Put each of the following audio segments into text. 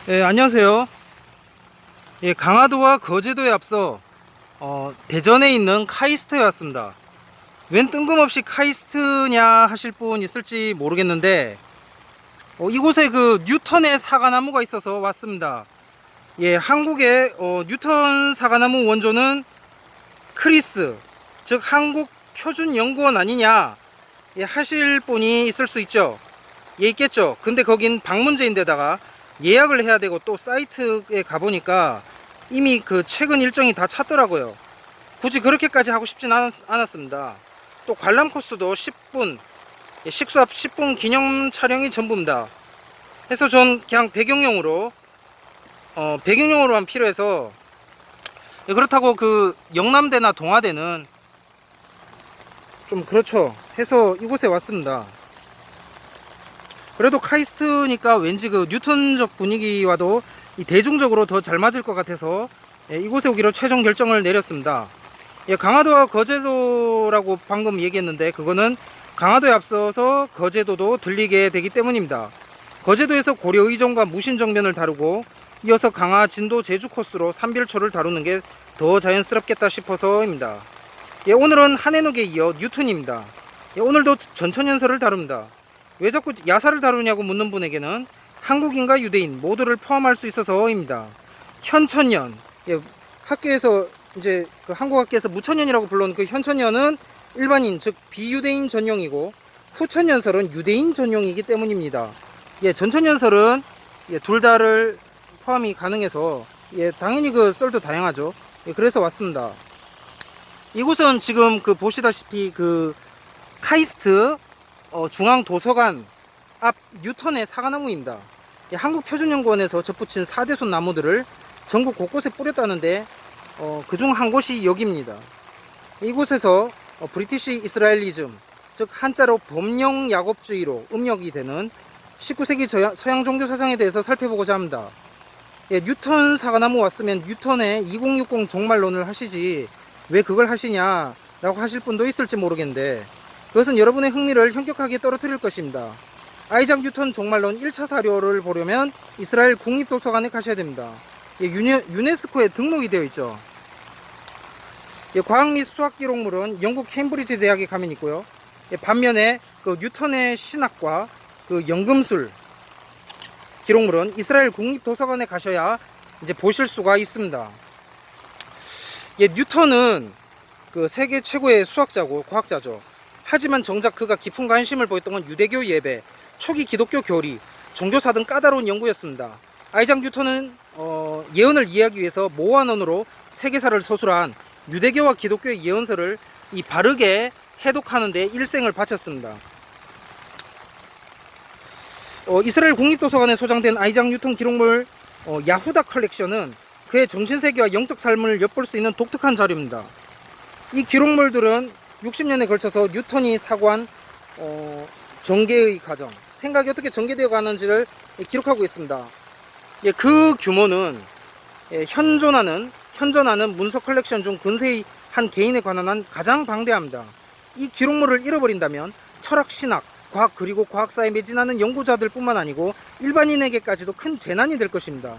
안녕하세요. 강화도와 거제도에 앞서 대전에 있는 카이스트에 왔습니다. 웬 뜬금없이 카이스트냐 하실 분 있을지 모르겠는데 이곳에 그 뉴턴의 사과나무가 있어서 왔습니다. 한국의 뉴턴 사과나무 원조는 크리스, 즉 한국표준연구원 아니냐 하실 분이 있을 수 있죠. 있겠죠. 근데 거긴 방문제인데다가 예약을 해야 되고, 또 사이트에 가보니까 이미 그 최근 일정이 다 찼더라고요. 굳이 그렇게까지 하고 싶진 않았습니다. 또 관람 코스도 10분, 식수 앞 10분 기념 촬영이 전부입니다. 그래서 전 그냥 배경용으로만 필요해서, 그렇다고 그 영남대나 동아대는 좀 그렇죠 해서 이곳에 왔습니다. 그래도 카이스트니까 왠지 그 뉴턴적 분위기와도 대중적으로 더 잘 맞을 것 같아서 이곳에 오기로 최종 결정을 내렸습니다. 강화도와 거제도라고 방금 얘기했는데, 그거는 강화도에 앞서서 거제도도 들리게 되기 때문입니다. 거제도에서 고려의정과 무신정면을 다루고, 이어서 강화, 진도, 제주 코스로 삼별초를 다루는 게 더 자연스럽겠다 싶어서입니다. 오늘은 한해녹에 이어 뉴턴입니다. 오늘도 전천연설을 다룹니다. 왜 자꾸 야사를 다루냐고 묻는 분에게는 한국인과 유대인 모두를 포함할 수 있어서입니다. 현천년, 학교에서 이제 그 한국학교에서 무천년이라고 불러온 그 현천년은 일반인, 즉 비유대인 전용이고, 후천연설은 유대인 전용이기 때문입니다. 전천연설은 둘 다를 포함이 가능해서 당연히 그 썰도 다양하죠. 그래서 왔습니다. 이곳은 지금 그 보시다시피 그 카이스트 중앙도서관 앞 뉴턴의 사과나무입니다. 한국표준연구원에서 접붙인 4대손 나무들을 전국 곳곳에 뿌렸다는데, 그중 한 곳이 여기입니다. 이곳에서 브리티시 이스라엘리즘, 즉 한자로 범령야곱주의로 음력이 되는 19세기 서양 종교 사상에 대해서 살펴보고자 합니다. 뉴턴 사과나무 왔으면 뉴턴의 2060 종말론을 하시지 왜 그걸 하시냐 라고 하실 분도 있을지 모르겠는데, 그것은 여러분의 흥미를 현격하게 떨어뜨릴 것입니다. 아이작 뉴턴 종말론 1차 사료를 보려면 이스라엘 국립도서관에 가셔야 됩니다. 유네스코에 등록이 되어 있죠. 과학 및 수학 기록물은 영국 케임브리지 대학에 가면 있고요. 반면에 그 뉴턴의 신학과 그 연금술 기록물은 이스라엘 국립도서관에 가셔야 이제 보실 수가 있습니다. 뉴턴은 그 세계 최고의 수학자고 과학자죠. 하지만 정작 그가 깊은 관심을 보였던 건 유대교 예배, 초기 기독교 교리, 종교사 등 까다로운 연구였습니다. 아이작 뉴턴은 예언을 이해하기 위해서 모아논으로 세계사를 서술한 유대교와 기독교의 예언서를 바르게 해독하는 데 일생을 바쳤습니다. 이스라엘 국립도서관에 소장된 아이작 뉴턴 기록물 야후다 컬렉션은 그의 정신세계와 영적 삶을 엿볼 수 있는 독특한 자료입니다. 이 기록물들은 60년에 걸쳐서 뉴턴이 사고한 전개의 과정, 생각이 어떻게 전개되어 가는지를 기록하고 있습니다. 그 규모는 현존하는 문서 컬렉션 중 근세의 한 개인에 관한 가장 방대합니다. 이 기록물을 잃어버린다면 철학, 신학, 과학 그리고 과학사에 매진하는 연구자들 뿐만 아니고 일반인에게까지도 큰 재난이 될 것입니다.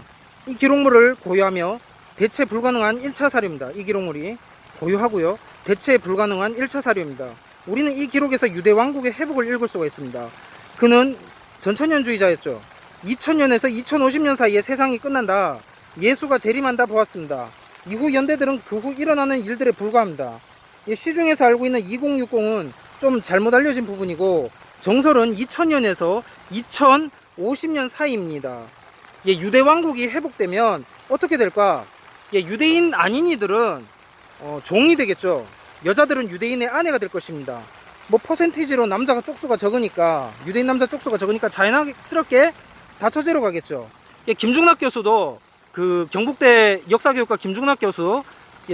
이 기록물을 고유하며 대체 불가능한 1차 사료입니다. 이 기록물이 고유하고요, 대체 불가능한 1차 사료입니다. 우리는 이 기록에서 유대 왕국의 회복을 읽을 수가 있습니다. 그는 전천년주의자였죠. 2000년에서 2050년 사이에 세상이 끝난다, 예수가 재림한다 보았습니다. 이후 연대들은 그 후 일어나는 일들에 불과합니다. 시중에서 알고 있는 2060은 좀 잘못 알려진 부분이고, 정설은 2000년에서 2050년 사이입니다. 유대 왕국이 회복되면 어떻게 될까? 유대인 아닌 이들은 종이 되겠죠. 여자들은 유대인의 아내가 될 것입니다. 퍼센티지로 남자가 쪽수가 적으니까, 유대인 남자 쪽수가 적으니까 자연스럽게 다처제로 가겠죠. 김중락 교수도 그 경북대 역사교육과 김중락 교수,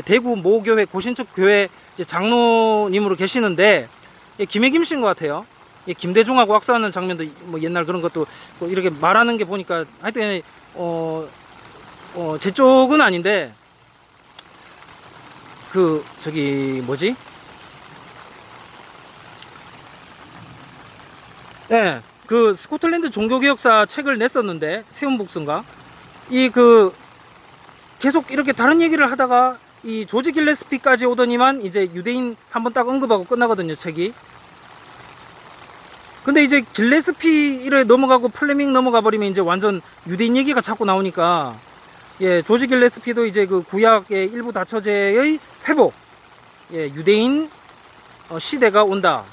대구 모교회 고신축 교회 장로님으로 계시는데, 김혜김 씨인 것 같아요. 김대중하고 악수하는 장면도 옛날 그런 것도 이렇게 말하는 게 보니까, 하여튼 제 쪽은 아닌데, 그 저기 뭐지? 그 스코틀랜드 종교개혁사 책을 냈었는데, 세운복순가 이 계속 이렇게 다른 얘기를 하다가 이 조지 길레스피까지 오더니만 이제 유대인 한번 딱 언급하고 끝나거든요, 책이. 근데 이제 길레스피를 넘어가고 플레밍 넘어가 버리면 이제 완전 유대인 얘기가 자꾸 나오니까, 예, 조지 길레스피도 이제 그 구약의 일부 다처제의 회복, 예, 유대인 시대가 온다.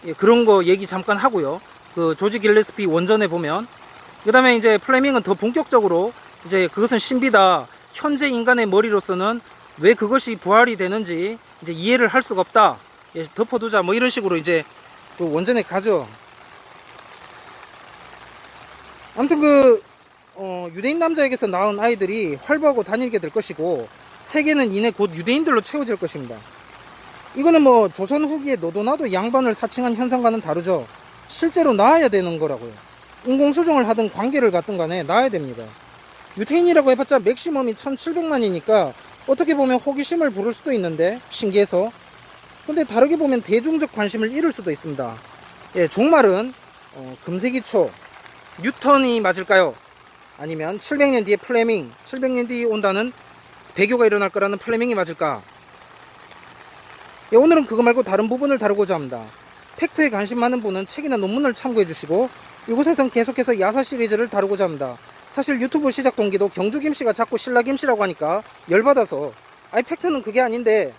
예, 그런 거 얘기 잠깐 하고요. 그 조지 길레스피 원전에 보면. 그 다음에 이제 플레밍은 더 본격적으로 이제 그것은 신비다. 현재 인간의 머리로서는 왜 그것이 부활이 되는지 이제 이해를 할 수가 없다. 예, 덮어두자. 뭐 이런 식으로 이제 그 원전에 가죠. 아무튼 유대인 남자에게서 낳은 아이들이 활보하고 다니게 될 것이고, 세계는 이내 곧 유대인들로 채워질 것입니다. 이거는 뭐 조선 후기에 너도나도 양반을 사칭한 현상과는 다르죠. 실제로 낳아야 되는 거라고요. 인공수정을 하든 관계를 갖든 간에 낳아야 됩니다. 유태인이라고 해봤자 맥시멈이 1700만이니까 어떻게 보면 호기심을 부를 수도 있는데, 신기해서. 근데 다르게 보면 대중적 관심을 잃을 수도 있습니다. 예, 종말은 금세기 초 뉴턴이 맞을까요? 아니면 700년 뒤에 플레밍, 700년 뒤에 온다는 배교가 일어날 거라는 플레밍이 맞을까? 예, 오늘은 그거 말고 다른 부분을 다루고자 합니다. 팩트에 관심 많은 분은 책이나 논문을 참고해 주시고, 이곳에선 계속해서 야사 시리즈를 다루고자 합니다. 사실 유튜브 시작 동기도 경주김씨가 자꾸 신라김씨라고 하니까 열받아서, 아이 팩트는 그게 아닌데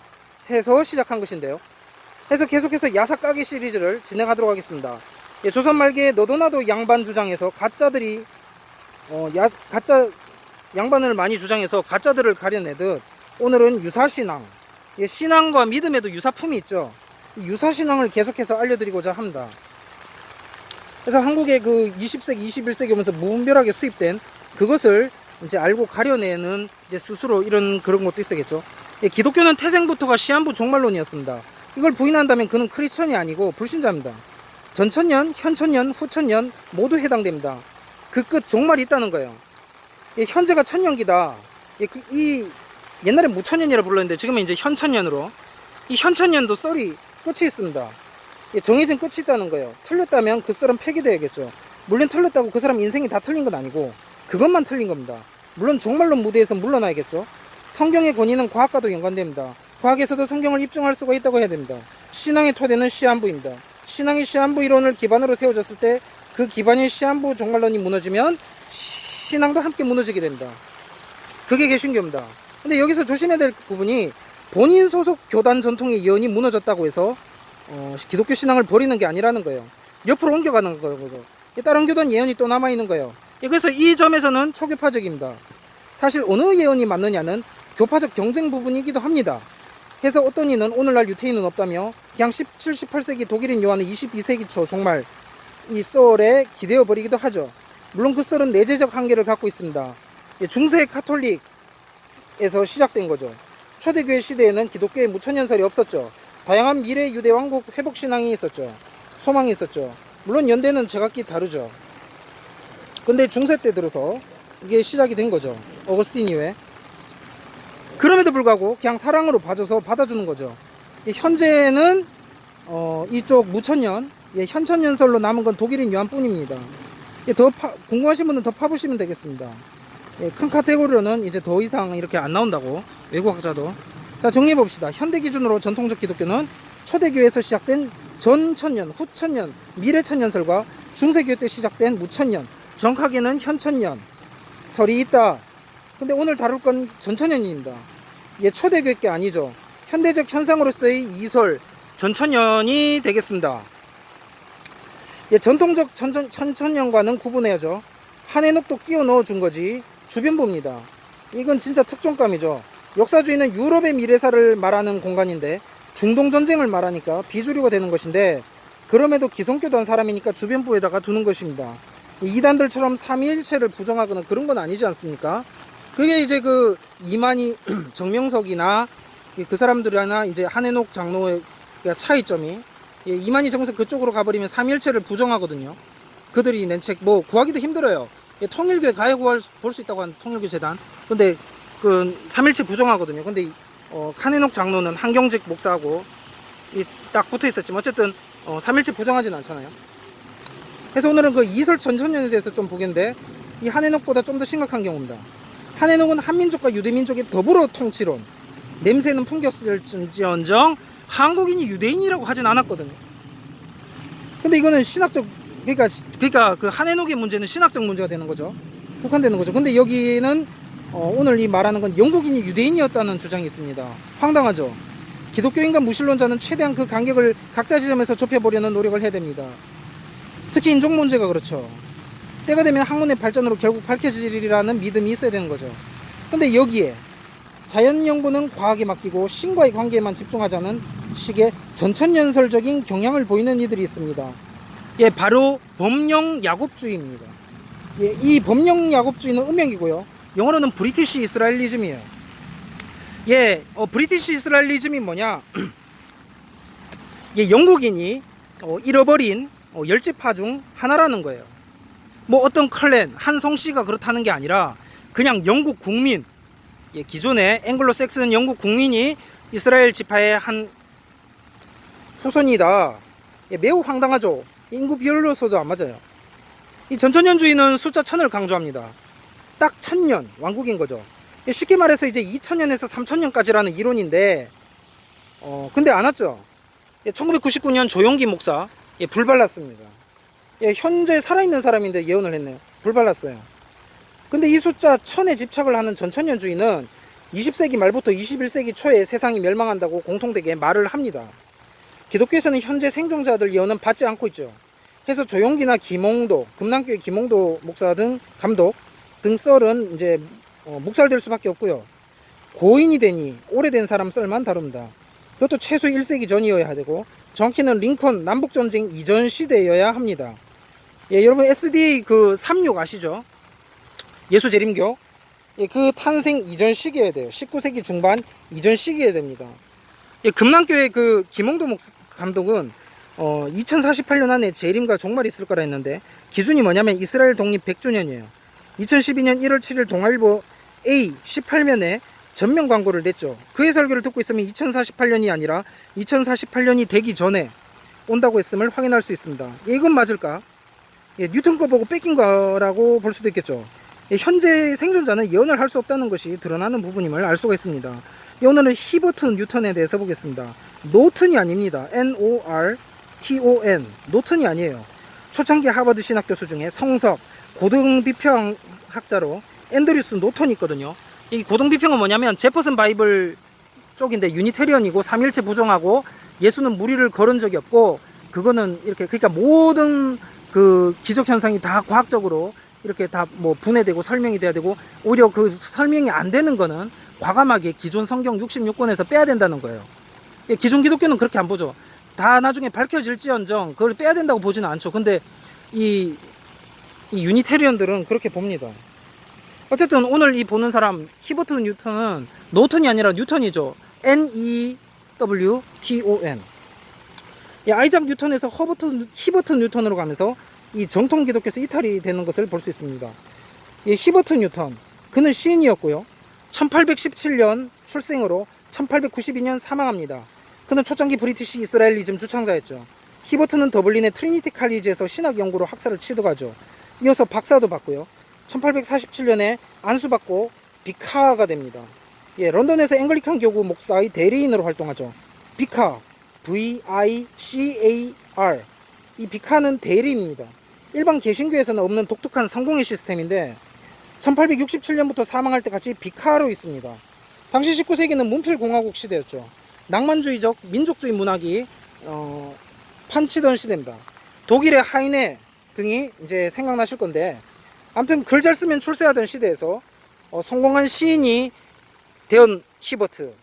해서 시작한 것인데요. 해서 계속해서 야사 까기 시리즈를 진행하도록 하겠습니다. 예, 조선 말기에 너도나도 양반 주장에서 가짜들이 가짜 양반을 많이 주장해서 가짜들을 가려내듯, 오늘은 유사신앙, 예, 신앙과 믿음에도 유사품이 있죠. 유사신앙을 계속해서 알려드리고자 합니다. 그래서 한국의 그 20세기, 21세기 오면서 무분별하게 수입된 그것을 이제 알고 가려내는 이제 스스로 이런 그런 것도 있어야겠죠. 예, 기독교는 태생부터가 시한부 종말론이었습니다. 이걸 부인한다면 그는 크리스천이 아니고 불신자입니다. 전천년, 현천년, 후천년 모두 해당됩니다. 그 끝 종말이 있다는 거예요. 예, 현재가 천년기다. 예, 이 옛날에 무천년이라 불렀는데 지금은 이제 현천년으로, 이 현천년도 썰이 끝이 있습니다. 예, 정해진 끝이 있다는 거예요. 틀렸다면 그 썰은 폐기돼야겠죠. 물론 틀렸다고 그 사람 인생이 다 틀린 건 아니고 그것만 틀린 겁니다. 물론 종말론 무대에서 물러나야겠죠. 성경의 권위는 과학과도 연관됩니다. 과학에서도 성경을 입증할 수가 있다고 해야 됩니다. 신앙의 토대는 시한부입니다. 신앙의 시한부 이론을 기반으로 세워졌을 때 그 기반인 시한부 종말론이 무너지면 신앙도 함께 무너지게 됩니다. 그게 개신교입니다. 근데 여기서 조심해야 될 부분이, 본인 소속 교단 전통의 예언이 무너졌다고 해서 기독교 신앙을 버리는 게 아니라는 거예요. 옆으로 옮겨가는 거죠. 다른 교단 예언이 또 남아있는 거예요. 그래서 이 점에서는 초교파적입니다. 사실 어느 예언이 맞느냐는 교파적 경쟁 부분이기도 합니다. 해서 어떤 이는 오늘날 유태인은 없다며 그냥 17, 18세기 독일인 요한의 22세기 초 종말 이 썰에 기대어 버리기도 하죠. 물론 그 썰은 내재적 한계를 갖고 있습니다. 중세 카톨릭에서 시작된 거죠. 초대교회 시대에는 기독교의 무천년설이 없었죠. 다양한 미래 유대 왕국 회복 신앙이 있었죠. 소망이 있었죠. 물론 연대는 제각기 다르죠. 근데 중세 때 들어서 이게 시작이 된 거죠. 어거스틴 이후에. 그럼에도 불구하고 그냥 사랑으로 봐줘서 받아주는 거죠. 현재는 이쪽 무천년, 현천년설로 남은 건 독일인 요한뿐입니다. 궁금하신 분은 더 파보시면 되겠습니다. 큰 카테고리로는 이제 더 이상 이렇게 안 나온다고, 외국학자도. 자, 정리해 봅시다. 현대 기준으로 전통적 기독교는 초대교회에서 시작된 전천년, 후천년, 미래천년설과 중세교회 때 시작된 무천년, 정확하게는 현천년 설이 있다. 근데 오늘 다룰 건 전천년입니다. 초대교회 게 아니죠. 현대적 현상으로서의 이설, 전천년이 되겠습니다. 전통적 천천년과는 구분해야죠. 한해녹도 끼워 넣어준 거지 주변부입니다. 이건 진짜 특종감이죠. 역사주의는 유럽의 미래사를 말하는 공간인데 중동전쟁을 말하니까 비주류가 되는 것인데, 그럼에도 기성교도한 사람이니까 주변부에다가 두는 것입니다. 이단들처럼 삼위일체를 부정하거나 그런 건 아니지 않습니까? 그게 이제 그 이만희 정명석이나 그 사람들이나 이제 한해녹 장로의 차이점이, 이만희 정석 그쪽으로 가버리면 삼위일체를 부정하거든요. 그들이 낸 책 뭐 구하기도 힘들어요. 통일교에 가야 볼 수 있다고 하는 통일교 재단. 근데 그 삼일체 부정하거든요. 근데 한해녹 장로는 한경직 목사하고 딱 붙어 있었지만 어쨌든 삼일체 부정하진 않잖아요. 그래서 오늘은 그 이설 전천년에 대해서 좀 보겠는데, 이 한해녹보다 좀 더 심각한 경우입니다. 한해녹은 한민족과 유대민족의 더불어 통치론, 냄새는 풍겼을지언정 한국인이 유대인이라고 하진 않았거든요. 근데 이거는 신학적, 그러니까 그 한해녹의 문제는 신학적 문제가 되는 거죠. 국한되는 거죠. 근데 여기는 오늘 이 말하는 건 영국인이 유대인이었다는 주장이 있습니다. 황당하죠. 기독교인과 무신론자는 최대한 그 간격을 각자 지점에서 좁혀보려는 노력을 해야 됩니다. 특히 인종 문제가 그렇죠. 때가 되면 학문의 발전으로 결국 밝혀지리라는 믿음이 있어야 되는 거죠. 근데 여기에 자연연구는 과학에 맡기고 신과의 관계에만 집중하자는 식의 전천연설적인 경향을 보이는 이들이 있습니다. 예, 바로 범용야곱주의입니다. 예, 이 범용야곱주의는 음명이고요. 영어로는 브리티시 이스라엘리즘이에요. 예, 브리티시 이스라엘리즘이 뭐냐? 예, 영국인이 잃어버린 열지파 중 하나라는 거예요. 뭐 어떤 클랜, 한 성씨가 그렇다는 게 아니라 그냥 영국 국민, 예, 기존의 앵글로색슨 영국 국민이 이스라엘 지파의 한 후손이다. 예, 매우 황당하죠. 인구 비율로서도 안 맞아요. 이 전천년주의는 숫자 1000을 강조합니다. 딱 1000년, 왕국인 거죠. 예, 쉽게 말해서 이제 2000년에서 3000년까지라는 이론인데, 근데 안 왔죠. 예, 1999년 조용기 목사, 예, 불 발랐습니다. 예, 현재 살아있는 사람인데 예언을 했네요. 불 발랐어요. 근데 이 숫자 1000에 집착을 하는 전천년주의는 20세기 말부터 21세기 초에 세상이 멸망한다고 공통되게 말을 합니다. 기독교에서는 현재 생존자들 예언은 받지 않고 있죠. 해서 조용기나 김홍도, 금남교회 김홍도 목사 등 감독 등 썰은 이제 묵살될 수밖에 없고요. 고인이 되니 오래된 사람 썰만 다룹니다. 그것도 최소 1세기 전이어야 되고 정확히는 링컨 남북전쟁 이전 시대여야 합니다. 예, 여러분 SDA 그 36 아시죠? 예수재림교. 예, 그 탄생 이전 시기여야 돼요. 19세기 중반 이전 시기여야 됩니다. 예, 금남교회 그 김홍도 감독은 2048년 안에 재림과 종말이 있을 거라 했는데 기준이 뭐냐면 이스라엘 독립 100주년이에요. 2012년 1월 7일 동아일보 A 18면에 전면 광고를 냈죠. 그의 설교를 듣고 있으면 2048년이 아니라 2048년이 되기 전에 온다고 했음을 확인할 수 있습니다. 예, 이건 맞을까? 예, 뉴턴 거 보고 뺏긴 거라고 볼 수도 있겠죠. 예, 현재 생존자는 예언을 할 수 없다는 것이 드러나는 부분임을 알 수가 있습니다. 예, 오늘은 히버트 뉴턴에 대해서 보겠습니다. 노튼이 아닙니다. N-O-R-T-O-N. 노튼이 아니에요. 초창기 하버드 신학 교수 중에 성석, 고등비평학자로 앤드류스 노턴이 있거든요. 이 고등비평은 뭐냐면 제퍼슨 바이블 쪽인데 유니테리언이고 삼일체 부정하고 예수는 무리를 걸은 적이 없고 그거는 이렇게 그러니까 모든 그 기적 현상이 다 과학적으로 이렇게 다 뭐 분해되고 설명이 돼야 되고 오히려 그 설명이 안 되는 거는 과감하게 기존 성경 66권에서 빼야 된다는 거예요. 기존 기독교는 그렇게 안 보죠. 다 나중에 밝혀질지언정 그걸 빼야 된다고 보지는 않죠. 근데 이 유니테리언들은 그렇게 봅니다. 어쨌든 오늘 이 보는 사람 히버트 뉴턴은 노턴이 아니라 뉴턴이죠. N-E-W-T-O-N. 아이작 뉴턴에서 히버트 뉴턴으로 가면서 이 정통 기독교에서 이탈이 되는 것을 볼 수 있습니다. 히버트 뉴턴, 그는 시인이었고요. 1817년 출생으로 1892년 사망합니다. 그는 초창기 브리티시 이스라엘리즘 주창자였죠. 히버트는 더블린의 트리니티 칼리지에서 신학 연구로 학사를 취득하죠. 이어서 박사도 받고요. 1847년에 안수받고 비카가 됩니다. 런던에서 앵글리칸 교구 목사의 대리인으로 활동하죠. 비카, V-I-C-A-R. 이 비카는 대리입니다. 일반 개신교에서는 없는 독특한 성공의 시스템인데 1867년부터 사망할 때까지 비카로 있습니다. 당시 19세기는 문필공화국 시대였죠. 낭만주의적 민족주의 문학이 판치던 시대입니다. 독일의 하이네 등이 이제 생각나실 건데 아무튼 글 잘 쓰면 출세하던 시대에서 성공한 시인이 대언 히버트.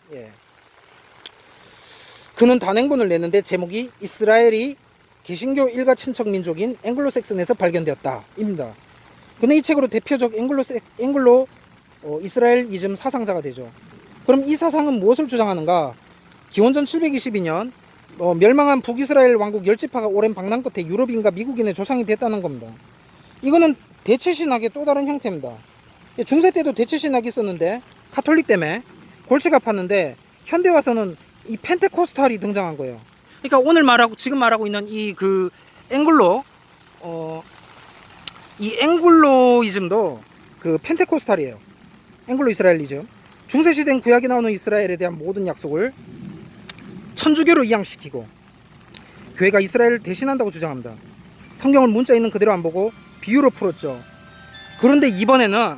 그는 단행본을 냈는데 제목이 이스라엘이 개신교 일가 친척 민족인 앵글로색슨에서 발견되었다 입니다. 그는 이 책으로 대표적 앵글로 이스라엘이즘 사상자가 되죠. 그럼 이 사상은 무엇을 주장하는가? 기원전 722년 멸망한 북이스라엘 왕국 열지파가 오랜 방랑 끝에 유럽인과 미국인의 조상이 됐다는 겁니다. 이거는 대체신학의 또 다른 형태입니다. 중세 때도 대체신학이 있었는데 카톨릭 때문에 골치가 아팠는데 현대 와서는 이 펜테코스탈이 등장한 거예요. 그러니까 오늘 지금 말하고 있는 이 그 앵글로 이 앵글로이즘도 그 펜테코스탈이에요. 앵글로 이스라엘리즘. 중세시대엔 구약에 나오는 이스라엘에 대한 모든 약속을 천주교로 이양시키고 교회가 이스라엘을 대신한다고 주장합니다. 성경을 문자 있는 그대로 안 보고 비유로 풀었죠. 그런데 이번에는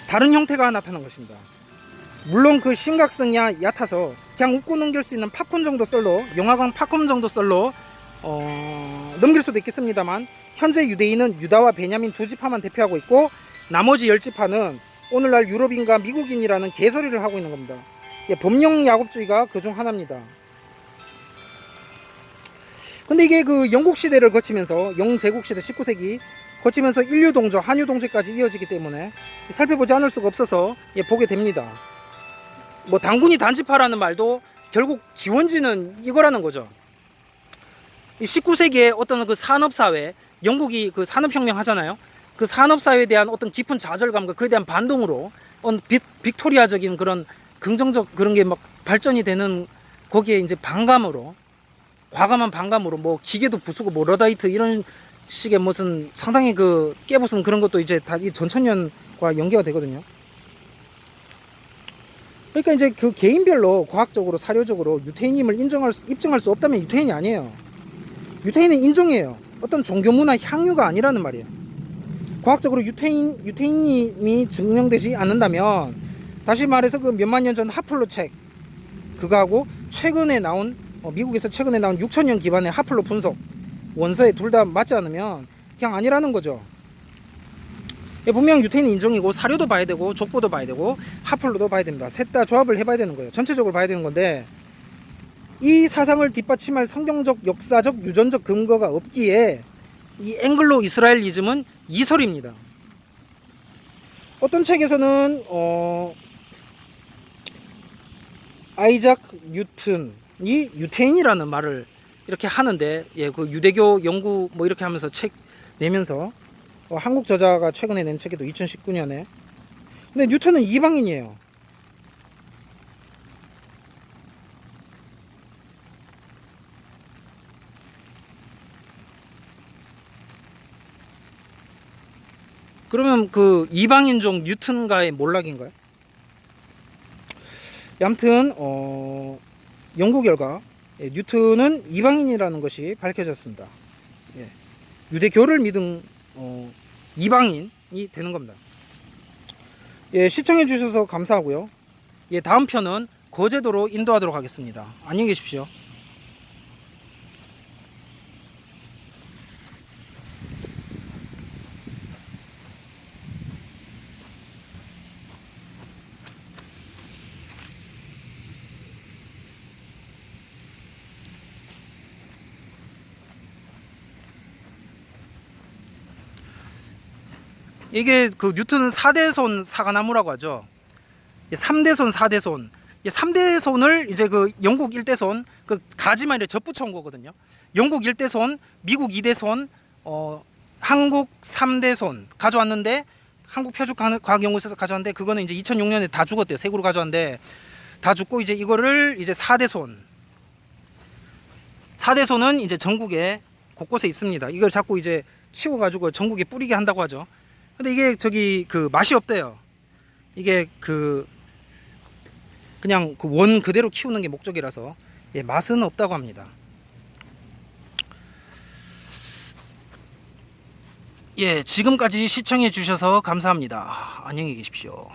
다른 형태가 나타난 것입니다. 물론 그 심각성이 얕아서 그냥 웃고 넘길 수 있는 팝콘 정도 썰로, 영화관 팝콘 정도 썰로 넘길 수도 있겠습니다만, 현재 유대인은 유다와 베냐민 두 지파만 대표하고 있고 나머지 10지파는 오늘날 유럽인과 미국인이라는 개소리를 하고 있는 겁니다. 예, 범용 야곱주의가 그 중 하나입니다. 근데 이게 그 영국 시대를 거치면서, 영제국 시대 19세기 거치면서 인류 동조, 한유 동지까지 이어지기 때문에 살펴보지 않을 수가 없어서 예, 보게 됩니다. 뭐 당군이 단지파라는 말도 결국 기원지는 이거라는 거죠. 19세기에 어떤 그 산업사회, 영국이 그 산업혁명 하잖아요. 그 산업사회에 대한 어떤 깊은 좌절감과 그에 대한 반동으로 빅토리아적인 그런 긍정적 그런 게 막 발전이 되는, 거기에 이제 반감으로, 과감한 반감으로 뭐 기계도 부수고 뭐 러다이트 이런 식의 무슨 상당히 그 깨부순 그런 것도 이제 다 이 전천년과 연계가 되거든요. 그러니까 이제 그 개인별로 과학적으로 사료적으로 유태인임을 입증할 수 없다면 유태인이 아니에요. 유태인은 인종이에요. 어떤 종교 문화 향유가 아니라는 말이에요. 과학적으로 유태인임이 증명되지 않는다면, 다시 말해서 그 몇만 년 전 하플로 책 그거하고 최근에 나온 미국에서 최근에 나온 6,000년 기반의 하플로 분석 원서에 둘 다 맞지 않으면 그냥 아니라는 거죠. 분명 유태인 인종이고 사료도 봐야 되고 족보도 봐야 되고 하플로도 봐야 됩니다. 셋 다 조합을 해봐야 되는 거예요. 전체적으로 봐야 되는 건데, 이 사상을 뒷받침할 성경적, 역사적, 유전적 근거가 없기에 이 앵글로 이스라엘리즘은 이설입니다. 어떤 책에서는 아이작 뉴튼이 유태인이라는 말을 이렇게 하는데, 예, 그 유대교 연구 뭐 이렇게 하면서 책 내면서 한국 저자가 최근에 낸 책에도 2019년에. 근데 뉴턴은 이방인이에요. 그러면 그 이방인종 뉴턴과의 몰락인가요? 아무튼 연구 결과 뉴턴은 이방인이라는 것이 밝혀졌습니다. 예. 유대교를 믿은 이방인이 되는 겁니다. 예, 시청해 주셔서 감사하고요. 예, 다음 편은 거제도로 인도하도록 하겠습니다. 안녕히 계십시오. 이게 그 뉴턴은 4대손 사과나무라고 하죠. 3대손, 4대손. 3대손을 이제 그 영국 1대손, 그 가지만 이렇게 접붙여 온 거거든요. 영국 1대손, 미국 2대손, 한국 3대손 가져왔는데, 한국표준과학연구소에서 가져왔는데, 그거는 이제 2006년에 다 죽었대요. 세구로 가져왔는데 다 죽고, 이제 이거를 이제 4대손. 4대손은 이제 전국에 곳곳에 있습니다. 이걸 자꾸 이제 키워가지고 전국에 뿌리게 한다고 하죠. 근데 이게 저기 그 맛이 없대요. 이게 그 그냥 그 원 그대로 키우는 게 목적이라서, 예, 맛은 없다고 합니다. 예, 지금까지 시청해 주셔서 감사합니다. 안녕히 계십시오.